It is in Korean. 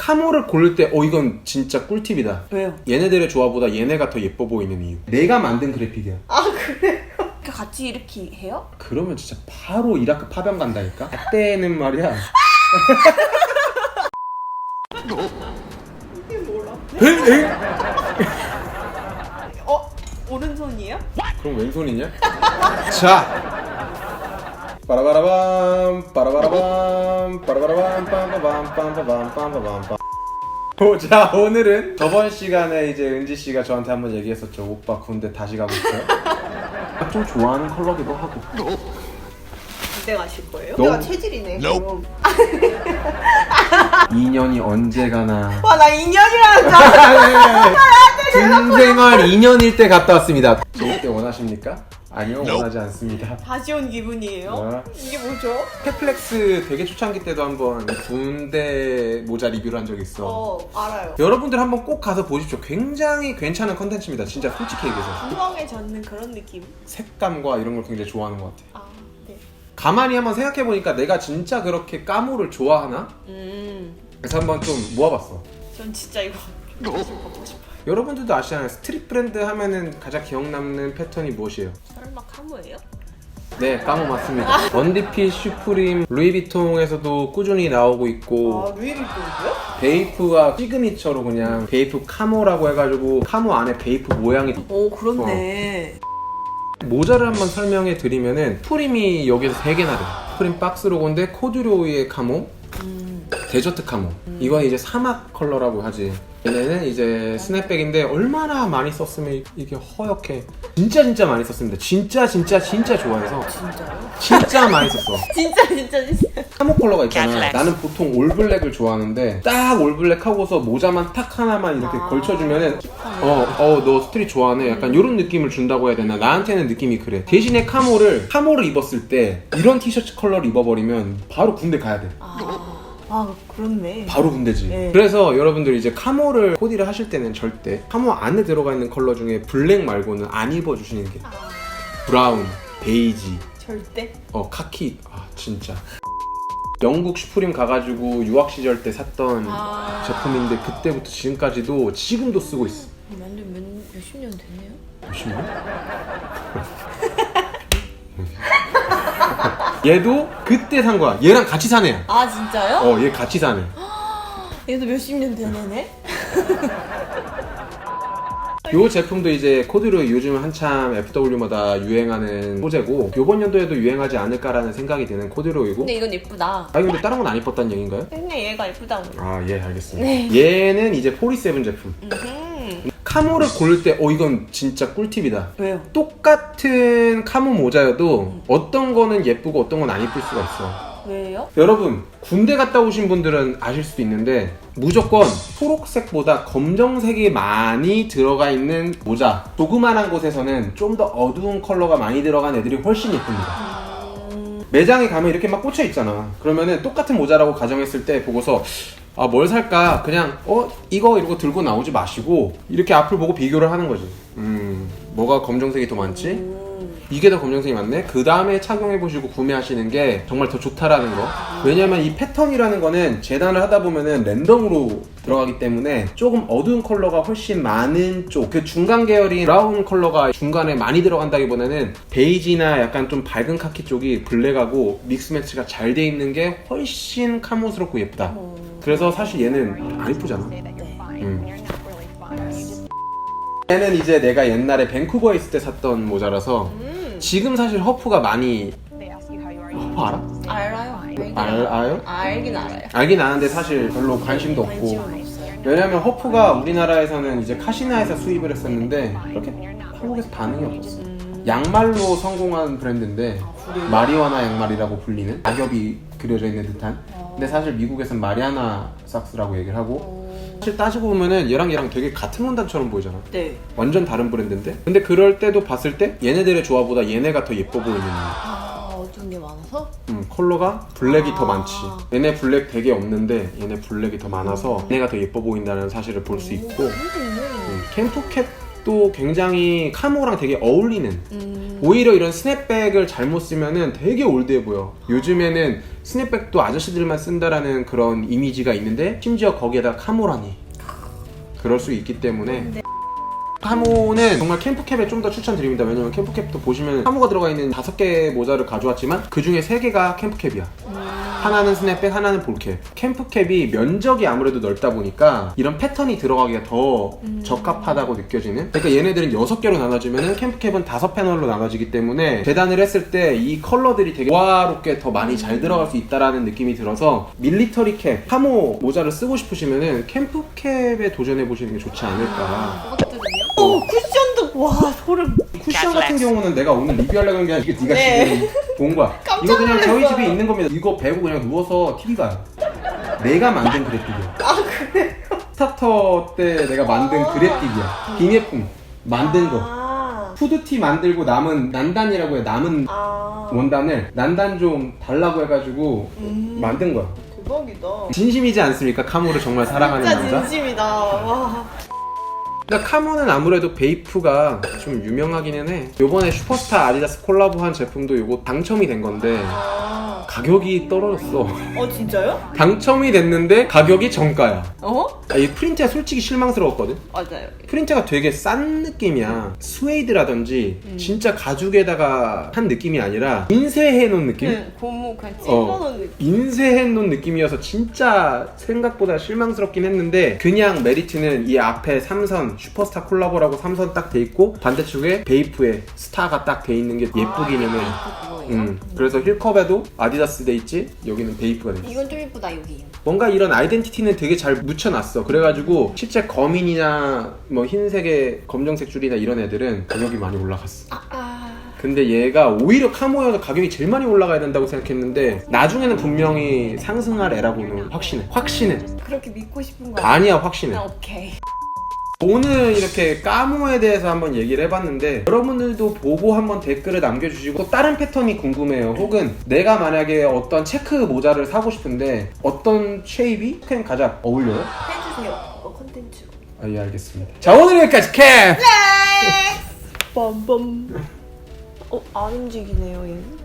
카모를 고를 때 이건 진짜 꿀팁이다. 왜요? 얘네들의 조화보다 얘네가 더 예뻐 보이는 이유. 내가 만든 그래픽이야. 아 그래요? 같이 이렇게 해요? 그러면 진짜 바로 이라크 파병 간다니까? 그때는 말이야. 이게 뭐라? 오른손이에요? 그럼 왼손이냐? 자! 빠라바라밤 빠라바라밤 빠라바라밤 빰빠밤 자, 오늘은 저번 시간에 이제 은지씨가 저한테 한번 얘기했었죠. 오빠 군대 다시 가고 있어요? 좀 좋아하는 컬러기도 하고. 군대 가실 거예요? 너무- 내가 체질이네 그럼. 2년이 언제 가나. 와나 2년이라는 군 생활 2년일 때 갔다 왔습니다. 재밌게 원하십니까? 아니요, 원하지 않습니다. 다시 온 기분이에요? 이게 뭐죠? 캡플렉스 되게 초창기 때도 한번 군대 모자 리뷰를 한 적이 있어. 알아요. 여러분들 한번 꼭 가서 보십시오. 굉장히 괜찮은 컨텐츠입니다. 진짜 솔직히 얘기해서. 구멍에 젖는 그런 느낌. 색감과 이런 걸 굉장히 좋아하는 것 같아. 아 네. 가만히 한번 생각해보니까 내가 진짜 그렇게 까무를 좋아하나? 그래서 한번 좀 모아봤어. 전 진짜 이거 보고 싶어요. 여러분들도 아시잖아요. 스트릿 브랜드 하면은 가장 기억 남는 패턴이 무엇이에요? 설마 카모예요? 네, 까무 맞습니다. 언디핏, 슈프림, 루이비통에서도 꾸준히 나오고 있고, 루이비통이요? 베이프가 시그니처로 그냥 베이프 카모라고 해가지고 카모 안에 베이프 모양이. 오 그렇네. 모자를 한번 설명해 드리면은 슈프림이 여기서 3개나 돼. 슈프림 박스 로고인데 코듀로이의 카모, 데저트 카모. 이건 이제 사막 컬러라고 하지. 얘네는 이제 스냅백인데 얼마나 많이 썼으면 이게 허옇게. 진짜 많이 썼습니다. 진짜 좋아해서. 진짜요? 진짜 많이 썼어. 진짜. 카모 컬러가 있잖아. 나는 보통 올블랙을 좋아하는데 딱 올블랙 하고서 모자만 탁 하나만 이렇게 걸쳐주면은 너 스트릿 좋아하네. 약간 이런 느낌을 준다고 해야 되나? 나한테는 느낌이 그래. 대신에 카모를 입었을 때 이런 티셔츠 컬러를 입어버리면 바로 군대 가야 돼. 아 그렇네. 바로 군대지. 네. 그래서 여러분들 이제 카모를 코디를 하실 때는 절대 카모 안에 들어가 있는 컬러 중에 블랙 말고는 안 입어주시는 게. 브라운, 베이지, 절대? 카키. 진짜 영국 슈프림 가가지고 유학 시절 때 샀던 제품인데 그때부터 지금까지도 지금도 쓰고 있어. 완전 몇십 년 됐네요? 몇십 년? 얘도 그때 산 거야. 얘랑 같이 산 애야. 아 진짜요? 얘 같이 산 애. 얘도 몇십 년 된 애네? 요 제품도 이제 코듀로이 요즘 한참 FW마다 유행하는 소재고 요번 연도에도 유행하지 않을까라는 생각이 드는 코듀로이고. 근데 이건 예쁘다. 근데 다른 건 안 이뻤다는 얘기인가요? 근데 얘가 예쁘다고. 예, 알겠습니다. 네. 얘는 이제 47 제품. 카모를 고를 때 이건 진짜 꿀팁이다. 왜요? 똑같은 카모 모자여도 어떤 거는 예쁘고 어떤 건 안 예쁠 수가 있어. 왜요? 여러분 군대 갔다 오신 분들은 아실 수도 있는데 무조건 초록색보다 검정색이 많이 들어가 있는 모자, 조그만한 곳에서는 좀 더 어두운 컬러가 많이 들어간 애들이 훨씬 예쁩니다. 매장에 가면 이렇게 막 꽂혀 있잖아. 그러면은 똑같은 모자라고 가정했을 때 보고서 뭘 살까? 그냥 이거 이러고 들고 나오지 마시고 이렇게 앞을 보고 비교를 하는 거지. 뭐가 검정색이 더 많지? 이게 더 검정색이 많네? 그 다음에 착용해보시고 구매하시는 게 정말 더 좋다라는 거. 왜냐면 이 패턴이라는 거는 재단을 하다 보면은 랜덤으로 들어가기 때문에 조금 어두운 컬러가 훨씬 많은 쪽, 그 중간 계열인 브라운 컬러가 중간에 많이 들어간다기보다는 베이지나 약간 좀 밝은 카키 쪽이 블랙하고 믹스 매치가 잘 돼 있는 게 훨씬 카모스럽고 예쁘다. 그래서 사실 얘는 안 예쁘잖아. 얘는 이제 내가 옛날에 밴쿠버에 있을 때 샀던 모자라서 지금 사실 허프가 많이. 허프 알아? 알아요. 알아요? 알긴 알아요. 알긴 아는데 사실 별로 관심도 없고. 관심은 없어요. 왜냐면 허프가 우리나라에서는 이제 카시나에서 수입을 했었는데 그렇게 한국에서 반응이 없었어. 양말로 성공한 브랜드인데 마리화나 양말이라고 불리는 낙엽이 그려져 있는 듯한. 근데 사실 미국에서는 마리아나 삭스라고 얘기를 하고. 사실 따지고 보면은 얘랑 되게 같은 원단처럼 보이잖아. 네. 완전 다른 브랜드인데? 근데 그럴 때도 봤을 때 얘네들의 조화보다 얘네가 더 예뻐 보이는 어두운 게 많아서? 컬러가 블랙이 더 많지. 얘네 블랙 되게 없는데 얘네 블랙이 더 많아서 얘네가 더 예뻐 보인다는 사실을 볼 수 있고. 캠프캣 또 굉장히 카모랑 되게 어울리는 오히려 이런 스냅백을 잘못 쓰면은 되게 올드해 보여. 요즘에는 스냅백도 아저씨들만 쓴다라는 그런 이미지가 있는데 심지어 거기에다 카모라니 그럴 수 있기 때문에 카모는 정말 캠프캡에 좀 더 추천드립니다. 왜냐면 캠프캡도 보시면 카모가 들어가 있는 5개의 모자를 가져왔지만 그 중에 3개가 캠프캡이야. 하나는 스냅백, 하나는 볼캡. 캠프캡이 면적이 아무래도 넓다 보니까 이런 패턴이 들어가기가 더 적합하다고 느껴지는. 그러니까 얘네들은 6개로 나눠지면 캠프캡은 5패널로 나눠지기 때문에 재단을 했을 때 이 컬러들이 되게 조화롭게 더 많이 잘 들어갈 수 있다라는 느낌이 들어서 밀리터리 캡, 카모 모자를 쓰고 싶으시면은 캠프캡에 도전해 보시는 게 좋지 않을까. 이것들은요? 오 쿠션도 와 소름. 쿠션 같은 경우는 내가 오늘 리뷰하려고 한 게 아니라 이게 네가 네. 지금 본 거야. 깜짝 이거 그냥 저희 놀랐어요. 집에 있는 겁니다. 이거 베고 그냥 누워서 TV 봐요. 내가 만든 그래픽이야. 아 그래요? 스타터 때 내가 만든 그래픽이야. 기념품 만든 거. 아. 후드티 만들고 남은 난단이라고 해. 남은 아. 원단을 난단 좀 달라고 해가지고 만든 거야. 대박이다. 진심이지 않습니까? 카모를 정말 사랑하는 진짜 남자. 진심이다. 와. 그러니까 카모는 아무래도 베이프가 좀 유명하기는 해. 요번에 슈퍼스타 아디다스 콜라보한 제품도 요거 당첨이 된 건데 아. 가격이 떨어졌어. 진짜요? 당첨이 됐는데 가격이 정가야. 어? 이 프린트가 솔직히 실망스러웠거든. 맞아요. 프린트가 되게 싼 느낌이야. 스웨이드라든지 진짜 가죽에다가 한 느낌이 아니라 인쇄해 놓은 느낌? 네, 고무 그냥 찔러놓은 느낌. 인쇄해 놓은 느낌이어서 진짜 생각보다 실망스럽긴 했는데 그냥 메리트는 이 앞에 삼선 슈퍼스타 콜라보라고 삼선 딱 돼 있고 반대쪽에 베이프에 스타가 딱 돼 있는 게 예쁘기는 해. 그래서 힐컵에도 아디다스 돼 있지 여기는 베이프가 돼 있어. 이건 좀 예쁘다 여기. 뭔가 이런 아이덴티티는 되게 잘 묻혀놨어. 그래가지고 실제 검인이나 뭐 흰색의 검정색 줄이나 이런 애들은 가격이 많이 올라갔어. 근데 얘가 오히려 카모여서 가격이 제일 많이 올라가야 된다고 생각했는데 나중에는 분명히 상승할 애라고는 확신해. 그렇게 믿고 싶은 거 아니야 확신해. 오케이. 오늘 이렇게 까모에 대해서 한번 얘기를 해봤는데 여러분들도 보고 한번 댓글을 남겨주시고 또 다른 패턴이 궁금해요. 혹은 내가 만약에 어떤 체크 모자를 사고 싶은데 어떤 쉐입이 그냥 가장 어울려요? 해주세요. 컨텐츠. 예 알겠습니다. 자 오늘 여기까지 캠! 빰빰. 안 움직이네요 얘는.